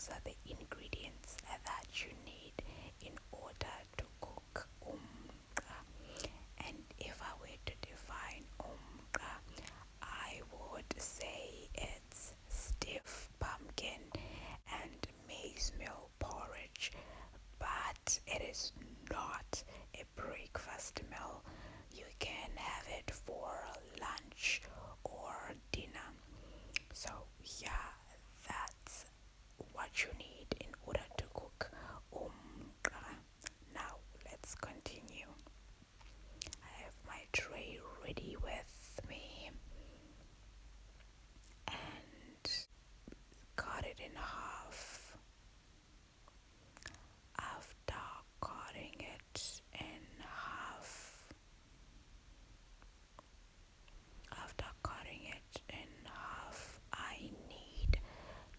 those are the ingredients that you need in order to cook umqa. And if I were to define umqa, I would say it's stiff pumpkin and maize meal porridge, but it is not a breakfast meal. You can have it for lunch or dinner. So yeah, that's what you need in order to cook umqa. Now let's continue. I have my tray ready with me and cut it in half. After cutting it in half, I need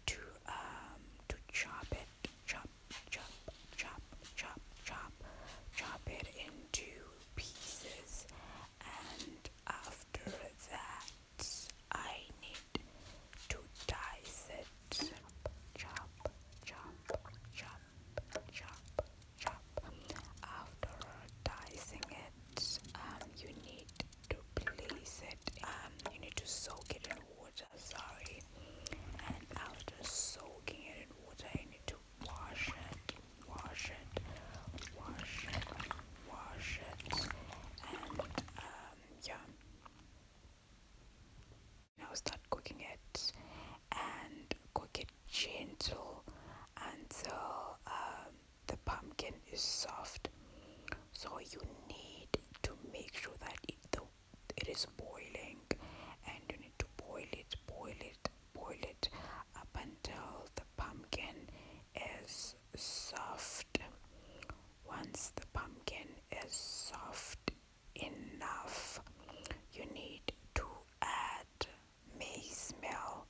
to chop it, chop, chop, chop, chop, chop it into pieces, and after that, I need to dice it. Chop, chop, chop, chop, chop. After dicing it, you need to place it. You need to soak it in water. Sorry. And after soaking it in water, you need to wash it, wash it, wash it, wash it, and yeah. Now start cooking it and cook it gentle until the pumpkin is soft. So you need to make sure that it is boiling, and you need to boil it, boil it, boil it up until the pumpkin is soft. Once the pumpkin is soft enough, you need to add maize meal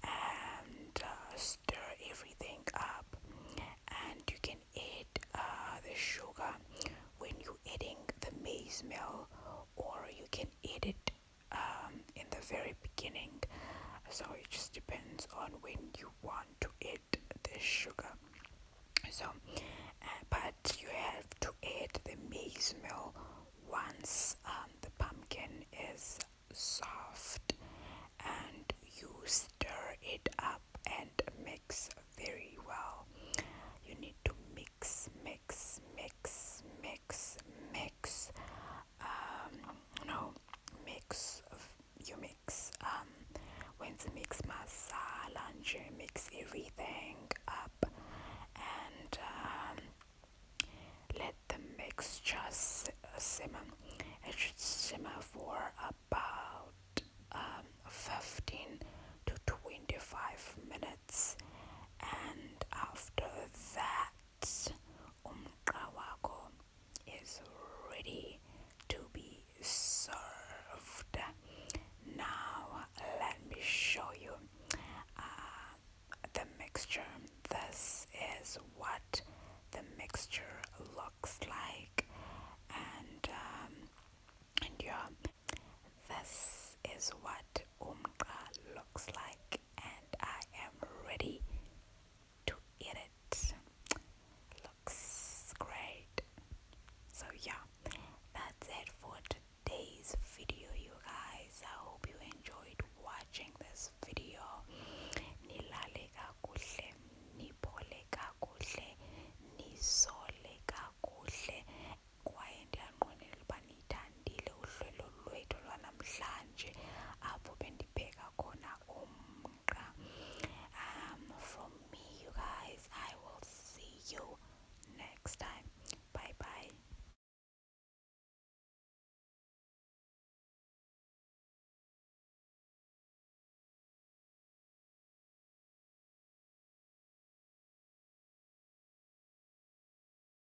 and stir everything up. And you can add the sugar when you're adding the maize meal, or you can add it in the very beginning. So it just depends on when you want to add the sugar. So